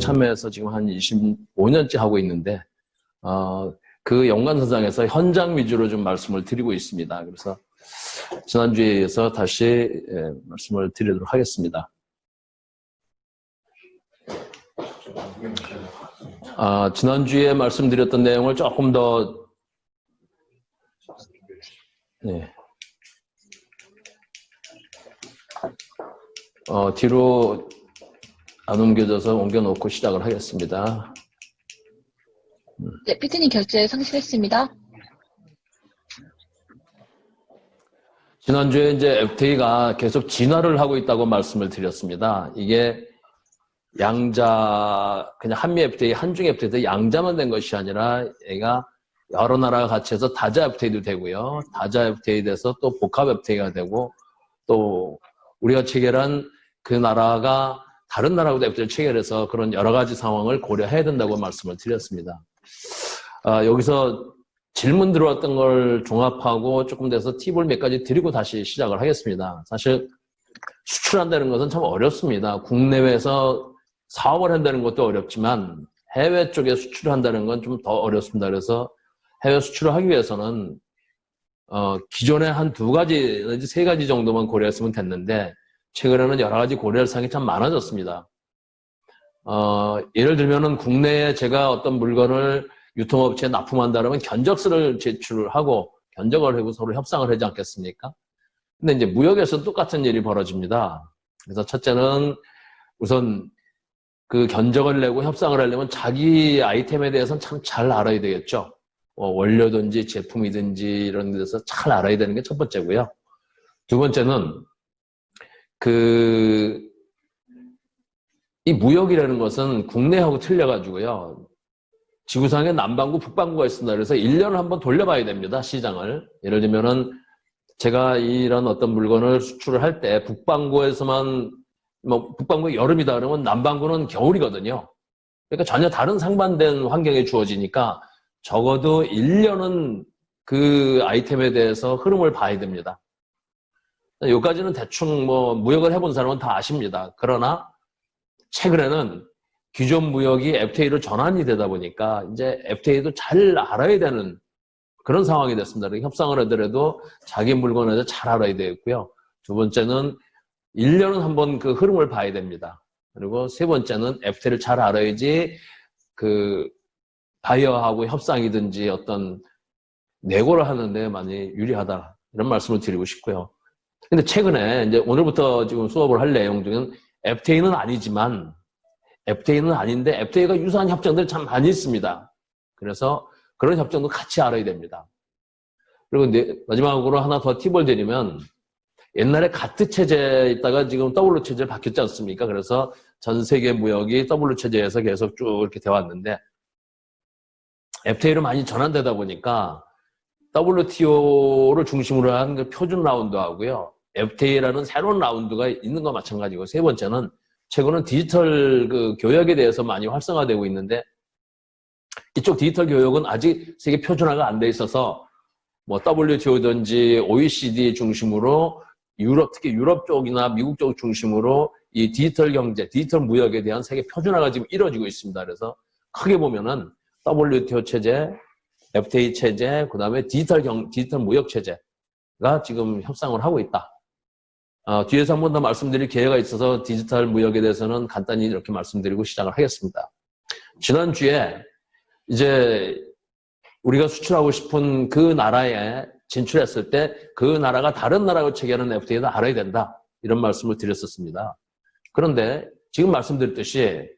참여해서 지금 한 25년째 하고 있는데 그 연관선상에서 현장 위주로 좀 말씀을 드리고 있습니다. 그래서 지난주에 이어서 다시 말씀을 드리도록 하겠습니다. 지난주에 말씀드렸던 내용을 조금 더 뒤로 안 옮겨져서 옮겨놓고 시작을 하겠습니다. 네, PT님 결제 상실했습니다. 지난주에 이제 FTA가 계속 진화를 하고 있다고 말씀을 드렸습니다. 이게 양자, 그냥 한미 FTA, 한중 FTA도 양자만 된 것이 아니라 얘가 여러 나라가 같이 해서 다자 FTA도 되고요. 다자 FTA 돼서 또 복합 FTA가 되고 또 우리가 체결한 그 나라가 다른 나라하고도 FTA를 체결해서 그런 여러 가지 상황을 고려해야 된다고 말씀을 드렸습니다. 여기서 질문 들어왔던 걸 종합하고 조금 돼서 팁을 몇 가지 드리고 다시 시작을 하겠습니다. 사실 수출한다는 것은 참 어렵습니다. 국내외에서 사업을 한다는 것도 어렵지만 해외 쪽에 수출을 한다는 건 좀 더 어렵습니다. 그래서 해외 수출을 하기 위해서는 기존에 한 2가지 내지 3가지 정도만 고려했으면 됐는데 최근에는 여러 가지 고려할 사항이 참 많아졌습니다. 예를 들면은 국내에 제가 어떤 물건을 유통업체에 납품한다면 견적서를 제출을 하고 견적을 하고 서로 협상을 하지 않겠습니까? 근데 이제 무역에서 똑같은 일이 벌어집니다. 그래서 첫째는 우선 그 견적을 내고 협상을 하려면 자기 아이템에 대해서는 참 잘 알아야 되겠죠. 원료든지 제품이든지 이런 데서 잘 알아야 되는 게 첫 번째고요. 두 번째는 이 무역이라는 것은 국내하고 틀려가지고요. 지구상에 남반구, 북반구가 있습니다. 그래서 1년을 한번 돌려봐야 됩니다. 시장을. 예를 들면은 제가 이런 어떤 물건을 수출을 할 때 북반구에서만 북반구가 여름이다 그러면 남반구는 겨울이거든요. 그러니까 전혀 다른 상반된 환경에 주어지니까 적어도 1년은 그 아이템에 대해서 흐름을 봐야 됩니다. 여기까지는 대충 무역을 해본 사람은 다 아십니다. 그러나 최근에는 기존 무역이 FTA로 전환이 되다 보니까 이제 FTA도 잘 알아야 되는 그런 상황이 됐습니다. 협상을 하더라도 자기 물건에 대해서 잘 알아야 되겠고요. 두 번째는 1년은 한번 그 흐름을 봐야 됩니다. 그리고 세 번째는 FTA를 잘 알아야지 그 바이어하고 협상이든지 어떤 내고를 하는데 많이 유리하다. 이런 말씀을 드리고 싶고요. 근데 최근에 이제 오늘부터 지금 수업을 할 내용 중에는 FTA는 아니지만 FTA는 아닌데 FTA가 유사한 협정들이 참 많이 있습니다. 그래서 그런 협정도 같이 알아야 됩니다. 그리고 마지막으로 하나 더 팁을 드리면 옛날에 가트 체제에 있다가 지금 W 체제로 바뀌었지 않습니까? 그래서 전 세계 무역이 W 체제에서 계속 쭉 이렇게 돼 왔는데 FTA로 많이 전환되다 보니까 WTO를 중심으로 한 그 표준 라운드하고요. FTA라는 새로운 라운드가 있는 거 마찬가지고 세 번째는 최근은 디지털 그 교역에 대해서 많이 활성화되고 있는데 이쪽 디지털 교역은 아직 세계 표준화가 안 돼 있어서 WTO든지 OECD 중심으로 특히 유럽 쪽이나 미국 쪽 중심으로 이 디지털 경제, 디지털 무역에 대한 세계 표준화가 지금 이루어지고 있습니다. 그래서 크게 보면은 WTO 체제, FTA 체제, 그 다음에 디지털 무역 체제가 지금 협상을 하고 있다. 뒤에서 한 번 더 말씀드릴 기회가 있어서 디지털 무역에 대해서는 간단히 이렇게 말씀드리고 시작을 하겠습니다. 지난주에 이제 우리가 수출하고 싶은 그 나라에 진출했을 때 그 나라가 다른 나라하고 체결하는 FTA도 알아야 된다. 이런 말씀을 드렸었습니다. 그런데 지금 말씀드렸듯이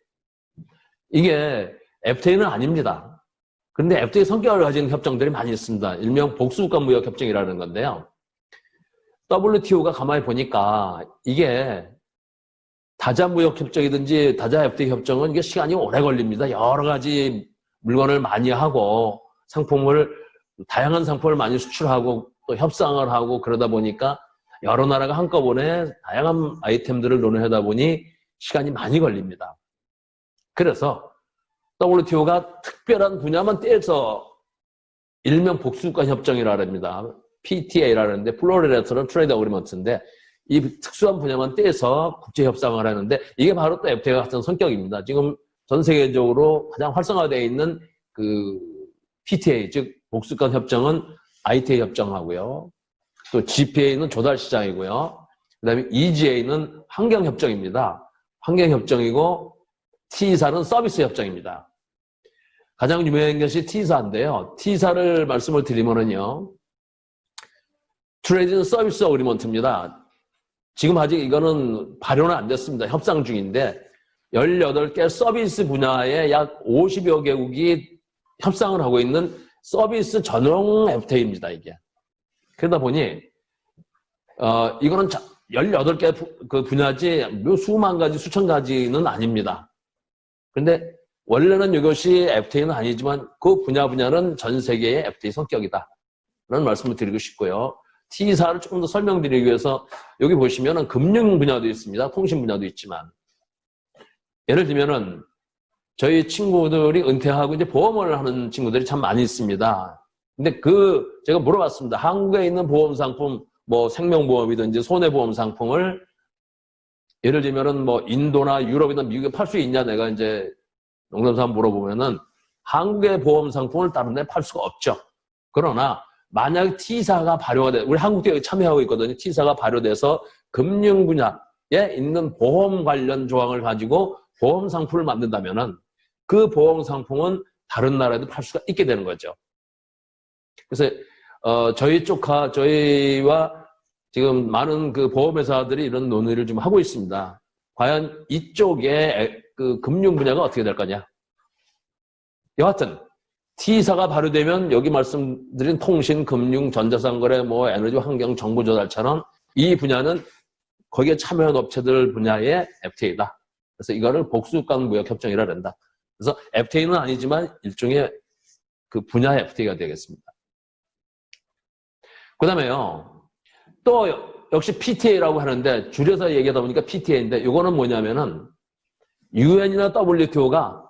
이게 FTA는 아닙니다. 그런데 FTA 성격을 가진 협정들이 많이 있습니다. 일명 복수국가 무역 협정이라는 건데요. WTO가 가만히 보니까 이게 다자 무역 협정이든지 다자 FTA 협정은 이게 시간이 오래 걸립니다. 여러 가지 물건을 많이 하고 다양한 상품을 많이 수출하고 또 협상을 하고 그러다 보니까 여러 나라가 한꺼번에 다양한 아이템들을 논의하다 보니 시간이 많이 걸립니다. 그래서 WTO가 특별한 분야만 떼서 일명 복수국가 협정이라고 합니다. PTA라는데 플로리레터럴 트레이드 어그리먼트인데 이 특수한 분야만 떼서 국제 협상을 하는데 이게 바로 또 FTA와 같은 성격입니다. 지금 전 세계적으로 가장 활성화되어 있는 그 PTA, 즉 복수권 협정은 ITA 협정하고요. 또 GPA는 조달 시장이고요. 그다음에 EGA는 환경 협정입니다. 환경 협정이고 T사는 서비스 협정입니다. 가장 유명한 것이 T사인데요. T사를 말씀을 드리면은요. 트레이드 서비스 어그리먼트입니다. 지금 아직 이거는 발효는 안 됐습니다. 협상 중인데 18개 서비스 분야에 약 50여 개국이 협상을 하고 있는 서비스 전용 FTA입니다. 이게. 그러다 보니 이거는 18개 그 분야지 수만 가지, 수천 가지는 아닙니다. 그런데 원래는 이것이 FTA는 아니지만 그 분야는 전 세계의 FTA 성격이다. 라는 말씀을 드리고 싶고요. T사를 조금 더 설명드리기 위해서 여기 보시면은 금융 분야도 있습니다. 통신 분야도 있지만. 예를 들면은 저희 친구들이 은퇴하고 이제 보험을 하는 친구들이 참 많이 있습니다. 근데 제가 물어봤습니다. 한국에 있는 보험 상품, 뭐 생명보험이든지 손해보험 상품을 예를 들면은 뭐 인도나 유럽이나 미국에 팔 수 있냐 내가 이제 농담삼아 물어보면은 한국의 보험 상품을 다른 데 팔 수가 없죠. 그러나 만약 T사가 발효가 돼, 우리 한국도 여기 참여하고 있거든요. T사가 발효돼서 금융 분야에 있는 보험 관련 조항을 가지고 보험 상품을 만든다면은 그 보험 상품은 다른 나라에도 팔 수가 있게 되는 거죠. 그래서 저희와 지금 많은 그 보험회사들이 이런 논의를 좀 하고 있습니다. 과연 이쪽에 그 금융 분야가 어떻게 될 거냐. 여하튼 T사가 발효되면 여기 말씀드린 통신, 금융, 전자상거래, 뭐 에너지, 환경, 정보 조달처럼 이 분야는 거기에 참여한 업체들 분야의 FTA다. 그래서 이거를 복수권 무역 협정이라 한다. 그래서 FTA는 아니지만 일종의 그 분야의 FTA가 되겠습니다. 그 다음에요. 또 역시 PTA라고 하는데 줄여서 얘기하다 보니까 PTA인데 이거는 뭐냐면은 UN이나 WTO가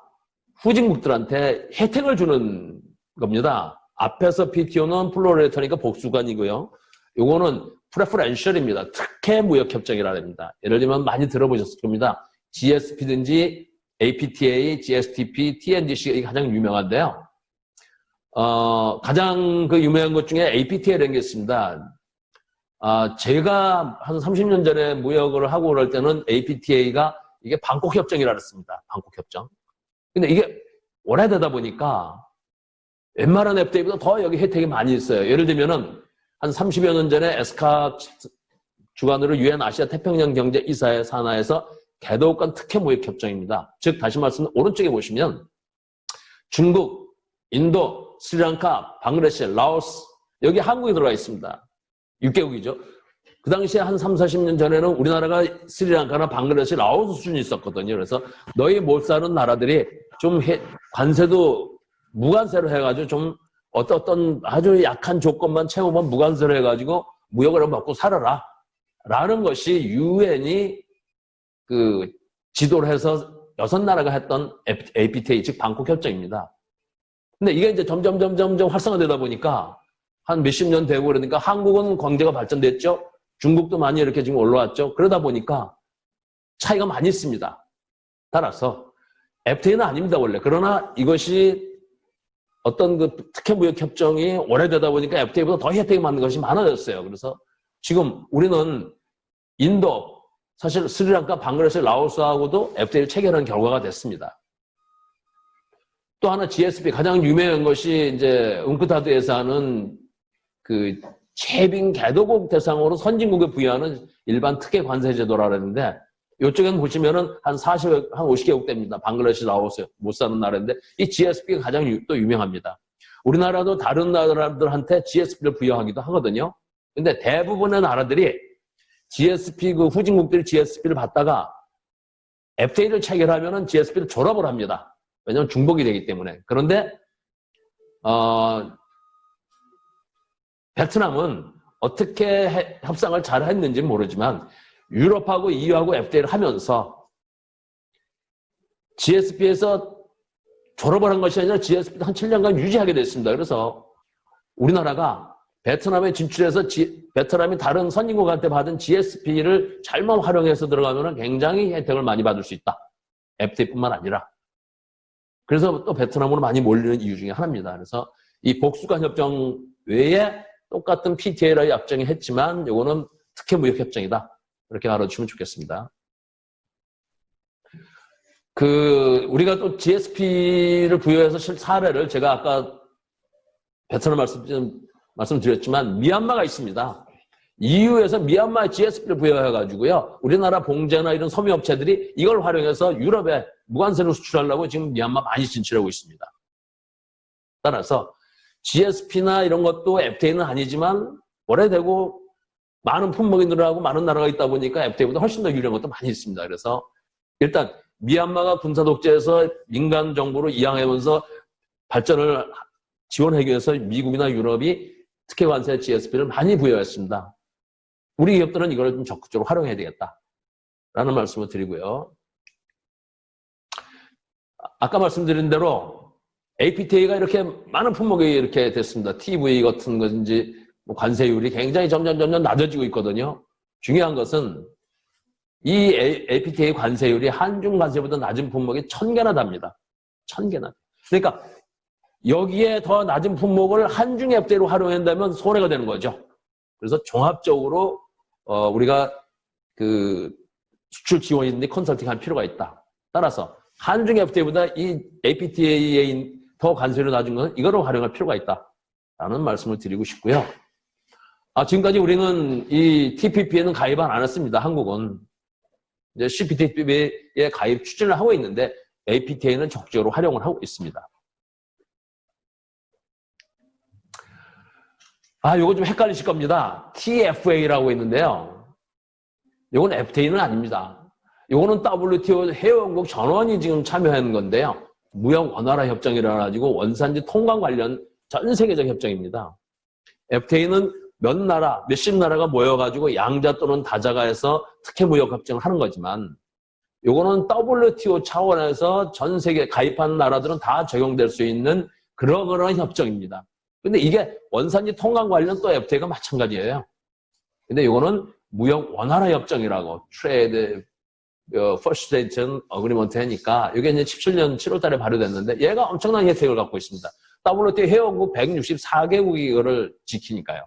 후진국들한테 혜택을 주는 겁니다. 앞에서 PTO는 플로레터니까 복수관이고요. 요거는 프레퍼렌셜입니다. 특혜 무역협정이라 합니다. 예를 들면 많이 들어보셨을 겁니다. GSP든지 APTA, GSTP, TNGC가 가장 유명한데요. 가장 그 유명한 것 중에 APTA라는 게 있습니다. 제가 한 30년 전에 무역을 하고 그럴 때는 APTA가 이게 방콕협정이라 그랬습니다. 방콕협정. 근데 이게 오래되다 보니까 웬만한 FTA보다 더 여기 혜택이 많이 있어요. 예를 들면은 한 30여 년 전에 에스카 주관으로 유엔 아시아 태평양 경제 이사회 산하에서 개도권 특혜 무역 협정입니다. 즉 다시 말씀 오른쪽에 보시면 중국, 인도, 스리랑카, 방글라데시, 라오스 여기 한국이 들어가 있습니다. 6개국이죠. 그 당시에 한 3, 40년 전에는 우리나라가 스리랑카나 방글라데시, 라오스 수준이 있었거든요. 그래서 너희 못 사는 나라들이 좀 관세도 무관세로 해가지고 좀 어떤 아주 약한 조건만 채우면 무관세로 해가지고 무역을 먹고 살아라. 라는 것이 유엔이 그 지도를 해서 6나라가 했던 APTA, 즉 방콕협정입니다. 근데 이게 이제 점점 활성화되다 보니까 한 몇십 년 되고 그러니까 한국은 경제가 발전됐죠. 중국도 많이 이렇게 지금 올라왔죠. 그러다 보니까 차이가 많이 있습니다. 따라서 FTA는 아닙니다, 원래. 그러나 이것이 어떤 그 특혜 무역 협정이 오래되다 보니까 FTA보다 더 혜택이 많은 것이 많아졌어요. 그래서 지금 우리는 인도, 사실 스리랑카, 방글라데시, 라오스하고도 FTA를 체결한 결과가 됐습니다. 또 하나 GSP 가장 유명한 것이 이제 웅크타드에서 하는 그 채빙 개도국 대상으로 선진국에 부여하는 일반 특혜 관세 제도라 그랬는데 이쪽에는 보시면은 한 50개국 됩니다. 방글라데시, 라오스 못 사는 나라인데 이 GSP가 가장 또 유명합니다. 우리나라도 다른 나라들한테 GSP를 부여하기도 하거든요. 근데 대부분의 나라들이 GSP 그 후진국들이 GSP를 받다가 FTA를 체결하면은 GSP를 졸업을 합니다. 왜냐하면 중복이 되기 때문에. 그런데 베트남은 어떻게 협상을 잘 했는지 모르지만 유럽하고 EU하고 FTA를 하면서 GSP에서 졸업을 한 것이 아니라 GSP도 한 7년간 유지하게 됐습니다. 그래서 우리나라가 베트남에 진출해서 베트남이 다른 선진국한테 받은 GSP를 잘만 활용해서 들어가면 굉장히 혜택을 많이 받을 수 있다. FTA뿐만 아니라. 그래서 또 베트남으로 많이 몰리는 이유 중에 하나입니다. 그래서 이 복수관 협정 외에 똑같은 PTA라의 협정이 했지만 요거는 특혜 무역 협정이다. 이렇게 알아주시면 좋겠습니다. 우리가 또 GSP를 부여해서 사례를 제가 아까 베트남 말씀드렸지만 미얀마가 있습니다. EU에서 미얀마에 GSP를 부여해가지고요. 우리나라 봉제나 이런 섬유업체들이 이걸 활용해서 유럽에 무관세로 수출하려고 지금 미얀마 많이 진출하고 있습니다. 따라서 GSP나 이런 것도 FTA는 아니지만 오래되고 많은 품목이 늘어나고 많은 나라가 있다 보니까 FTA보다 훨씬 더 유리한 것도 많이 있습니다. 그래서 일단 미얀마가 군사 독재에서 민간 정부로 이양하면서 발전을 지원하기 위해서 미국이나 유럽이 특혜 관세 GSP를 많이 부여했습니다. 우리 기업들은 이걸 좀 적극적으로 활용해야 되겠다라는 말씀을 드리고요. 아까 말씀드린 대로 APTA가 이렇게 많은 품목이 이렇게 됐습니다. TV 같은 것인지 뭐 관세율이 굉장히 점점 낮아지고 있거든요. 중요한 것은 이 APTA 관세율이 한중 관세보다 낮은 품목이 1000개나 답니다. 1000개나. 그러니까 여기에 더 낮은 품목을 한중 FTA로 활용한다면 손해가 되는 거죠. 그래서 종합적으로 우리가 수출 지원이든지 컨설팅 할 필요가 있다. 따라서 한중 FTA보다 이 APTA에 더 관세율이 낮은 것은 이거를 활용할 필요가 있다라는 말씀을 드리고 싶고요. 지금까지 우리는 이 TPP에는 가입 안 했습니다. 한국은. 이제 CPTP에 가입 추진을 하고 있는데 APTA는 적극적으로 활용을 하고 있습니다. 요거 좀 헷갈리실 겁니다. TFA라고 있는데요. 요건 FTA는 아닙니다. 요거는 WTO 회원국 전원이 지금 참여하는 건데요. 무역 원활화 협정이라 가지고 원산지 통관 관련 전 세계적 협정입니다. FTA는 몇십 나라가 모여가지고 양자 또는 다자가 해서 특혜 무역 협정을 하는 거지만 요거는 WTO 차원에서 전 세계 가입한 나라들은 다 적용될 수 있는 그런 협정입니다. 근데 이게 원산지 통관 관련 또 FTA가 마찬가지예요. 근데 요거는 무역 원활화 협정이라고 Trade Facilitation Agreement 하니까 이게 이제 17년 7월 달에 발효됐는데 얘가 엄청난 혜택을 갖고 있습니다. WTO 회원국 164개국이 이거를 지키니까요.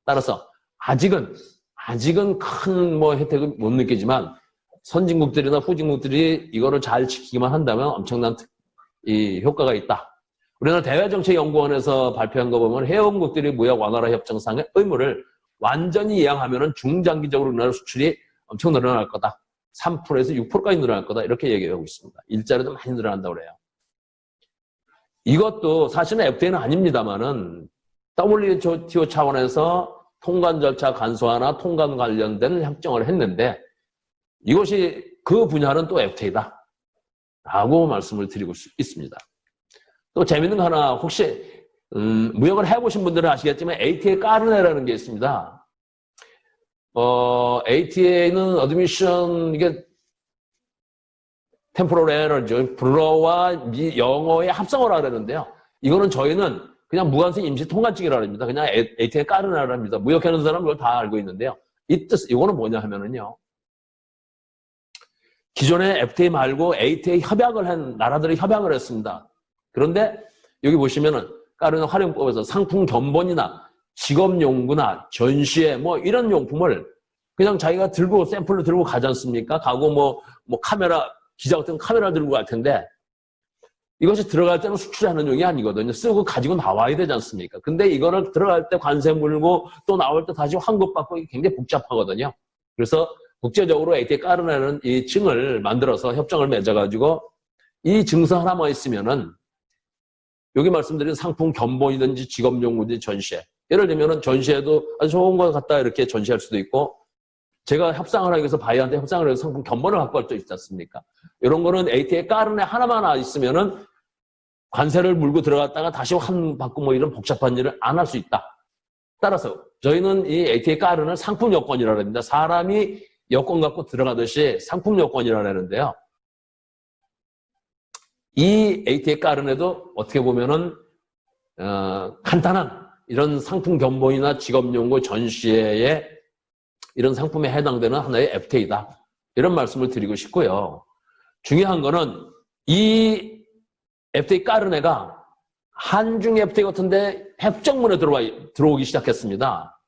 따라서 아직은 큰 혜택을 못 느끼지만 선진국들이나 후진국들이 이거를 잘 지키기만 한다면 엄청난 효과가 있다. 우리나라 대외정책연구원에서 발표한 거 보면 회원국들이 무역 완화라 협정상의 의무를 완전히 이행하면 중장기적으로 우리나라 수출이 엄청 늘어날 거다. 3%에서 6%까지 늘어날 거다. 이렇게 얘기하고 있습니다. 일자리도 많이 늘어난다고 그래요. 이것도 사실은 FTA는 아닙니다만은 WTO 차원에서 통관 절차 간소화나 통관 관련된 협정을 했는데 이것이 그 분야는 또 FTA다 라고 말씀을 드리고 있습니다. 또 재밌는 거 하나 혹시 무역을 해보신 분들은 아시겠지만 ATA 까르네라는 게 있습니다. ATA는 어드미션 이게 템포럴 에너지 불어와 영어의 합성어라 그러는데요. 이거는 저희는 그냥 무관세 임시 통관증이라고 합니다. 그냥 ATA 까르네라고 합니다. 무역하는 사람은 그걸 다 알고 있는데요. 이 뜻, 이거는 뭐냐 하면은요. 기존에 FTA 말고 ATA 협약을 한 나라들이 협약을 했습니다. 그런데 여기 보시면은 까르네 활용법에서 상품 견본이나 직업용구나 전시회 뭐 이런 용품을 그냥 자기가 들고 샘플을 들고 가지 않습니까? 가고 뭐 카메라 기자 같은 카메라 들고 갈 텐데 이것이 들어갈 때는 수출하는 용이 아니거든요. 쓰고 가지고 나와야 되지 않습니까? 근데 이거를 들어갈 때 관세 물고 또 나올 때 다시 환급받고 굉장히 복잡하거든요. 그래서 국제적으로 ATA 까르네는 이 증을 만들어서 협정을 맺어가지고 이 증서 하나만 있으면은 여기 말씀드린 상품 견본이든지 직업용이든지 전시회. 예를 들면은 전시회도 아주 좋은 거 갖다 이렇게 전시할 수도 있고 제가 협상을 하기 위해서 바이어한테 협상을 해서 상품 견본을 갖고 갈 수 있지 않습니까? 이런 거는 ATA 까르네 하나만 있으면은 관세를 물고 들어갔다가 다시 환받고 뭐 이런 복잡한 일을 안 할 수 있다. 따라서 저희는 이 ATA 까르네를 상품 여권이라고 합니다. 사람이 여권 갖고 들어가듯이 상품 여권이라고 하는데요. 이 ATA 까르네도 어떻게 보면은 간단한 이런 상품 견본이나 직업용고 전시회에 이런 상품에 해당되는 하나의 FTA다. 이런 말씀을 드리고 싶고요. 중요한 거는 이 FTA 까른 애가 한중 FTA 같은데 협정문에 들어오기 시작했습니다.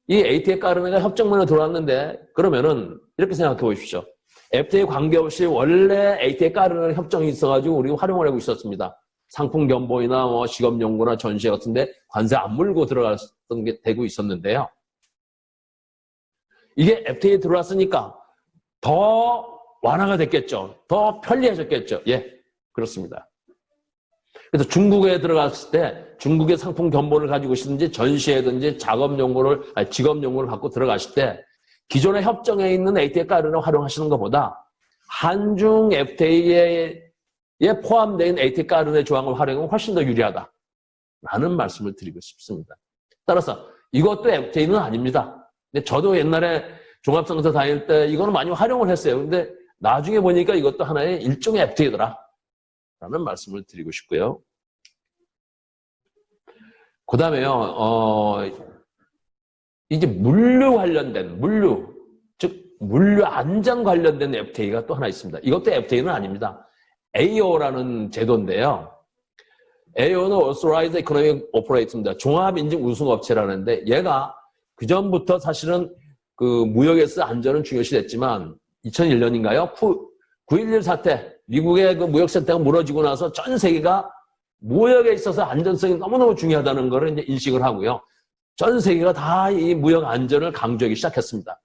이 ATA 까른 애가 협정문에 들어왔는데 그러면은 이렇게 생각해 보십시오. FTA 관계없이 원래 ATA 까르는 협정이 있어가지고 우리가 활용을 하고 있었습니다. 상품 견보이나 뭐 직업 연구나 전시회 같은데 관세 안 물고 들어갔던 게 되고 있었는데요. 이게 FTA에 들어왔으니까 더 완화가 됐겠죠. 더 편리해졌겠죠. 예, 그렇습니다. 그래서 중국에 들어갔을 때 중국의 상품 견보를 가지고 있든지 전시회든지 직업 연구를 갖고 들어가실 때 기존의 협정에 있는 ATA 까르를 활용하시는 것보다 한중 FTA에 포함되어 있는 ATA 까르의 조항을 활용하면 훨씬 더 유리하다라는 말씀을 드리고 싶습니다. 따라서 이것도 FTA는 아닙니다. 근데 저도 옛날에 종합상사 다닐 때 이거는 많이 활용을 했어요. 근데 나중에 보니까 이것도 하나의 일종의 FTA더라 라는 말씀을 드리고 싶고요. 그 다음에요, 이제 물류 관련된, 즉, 물류 안전 관련된 FTA가 또 하나 있습니다. 이것도 FTA는 아닙니다. AO라는 제도인데요. AO는 Authorized Economic Operator입니다. 종합인증 우승업체라는데 얘가 그전부터 사실은 그 무역에서 안전은 중요시 됐지만 2001년인가요? 9.11 사태, 미국의 그 무역센터가 무너지고 나서 전 세계가 무역에 있어서 안전성이 너무너무 중요하다는 걸 이제 인식을 하고요. 전 세계가 다 이 무역 안전을 강조하기 시작했습니다.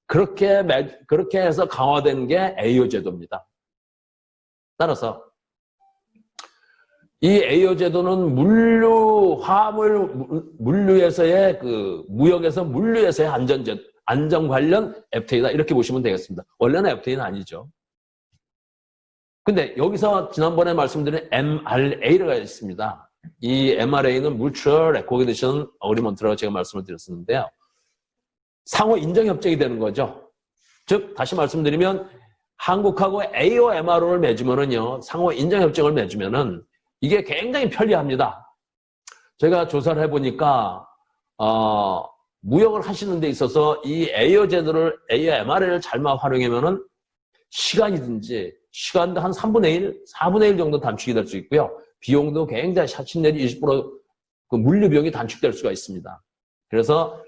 그렇게 해서 강화된 게 AO 제도입니다. 따라서 이 AO 제도는 물류에서의 그 무역에서 물류에서의 안전 관련 FTA다 이렇게 보시면 되겠습니다. 원래는 FTA는 아니죠. 근데 여기서 지난번에 말씀드린 MRA가 있습니다. 이 MRA는 Mutual Recognition Agreement라고 제가 말씀을 드렸었는데요. 상호 인정 협정이 되는 거죠. 즉 다시 말씀드리면 한국하고 AO MRO를 맺으면은요, 상호 인정 협정을 맺으면은 이게 굉장히 편리합니다. 제가 조사를 해보니까 무역을 하시는 데 있어서 이 AO 제도를 AO MRA를 잘만 활용하면은 시간도 한 3분의 1, 4분의 1 정도 단축이 될 수 있고요. 비용도 굉장히 10 내지 20% 그 물류 비용이 단축될 수가 있습니다. 그래서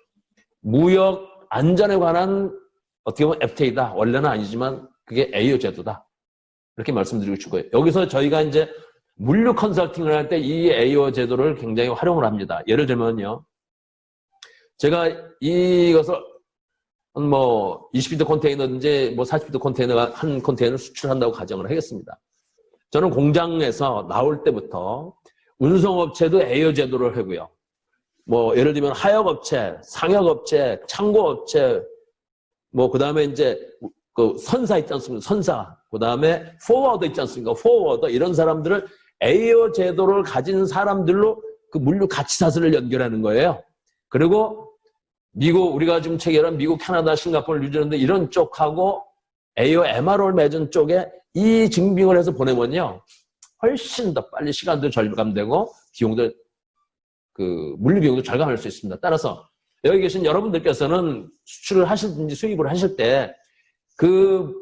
무역 안전에 관한 어떻게 보면 FTA다. 원래는 아니지만 그게 AO 제도다. 이렇게 말씀드리고 싶고요. 여기서 저희가 이제 물류 컨설팅을 할 때 이 AO 제도를 굉장히 활용을 합니다. 예를 들면요. 제가 이것을 뭐 20피트 컨테이너든지 뭐 40피트 컨테이너가 한 컨테이너를 수출한다고 가정을 하겠습니다. 저는 공장에서 나올 때부터 운송업체도 AO 제도를 하고요. 뭐 예를 들면 하역업체, 상역업체, 창고업체, 뭐 그다음에 이제 그 선사 있지 않습니까? 선사. 그다음에 포워더 있지 않습니까? 포워더 이런 사람들을 AO 제도를 가진 사람들로 그 물류 가치사슬을 연결하는 거예요. 그리고 미국, 우리가 지금 체결한 미국, 캐나다, 싱가포르, 뉴질랜드 이런 쪽하고 AO MRO를 맺은 쪽에 이 증빙을 해서 보내면요. 훨씬 더 빨리 시간도 절감되고 비용도 그 물류 비용도 절감할 수 있습니다. 따라서 여기 계신 여러분들께서는 수출을 하시든지 수입을 하실 때 그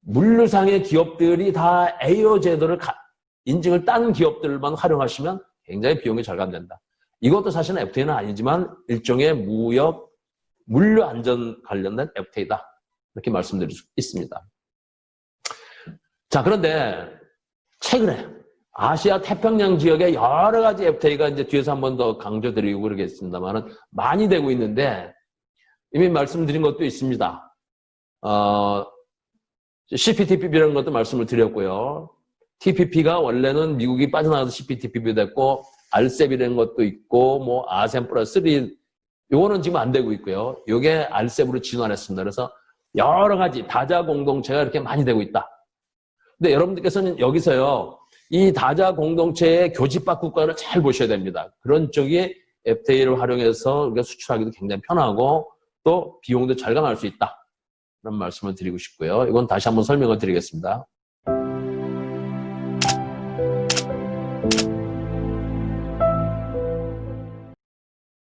물류상의 기업들이 다 AO 제도를 인증을 딴 기업들만 활용하시면 굉장히 비용이 절감된다. 이것도 사실은 FTA는 아니지만 일종의 물류 안전 관련된 FTA다. 이렇게 말씀드릴 수 있습니다. 자, 그런데 최근에 아시아 태평양 지역의 여러 가지 FTA가 이제 뒤에서 한 번 더 강조드리고 그러겠습니다만은 많이 되고 있는데 이미 말씀드린 것도 있습니다. CPTPP라는 것도 말씀을 드렸고요. TPP가 원래는 미국이 빠져나가서 CPTPP 됐고 RCEP이라는 것도 있고 뭐 아세안 플러스 3 요거는 지금 안 되고 있고요. 요게 RCEP으로 진화했습니다. 그래서 여러 가지 다자 공동체가 이렇게 많이 되고 있다. 근데 여러분들께서는 여기서요. 이 다자 공동체의 교집합 국가를 잘 보셔야 됩니다. 그런 쪽이 FTA를 활용해서 우리가 수출하기도 굉장히 편하고 또 비용도 절감할 수 있다. 그런 말씀을 드리고 싶고요. 이건 다시 한번 설명을 드리겠습니다.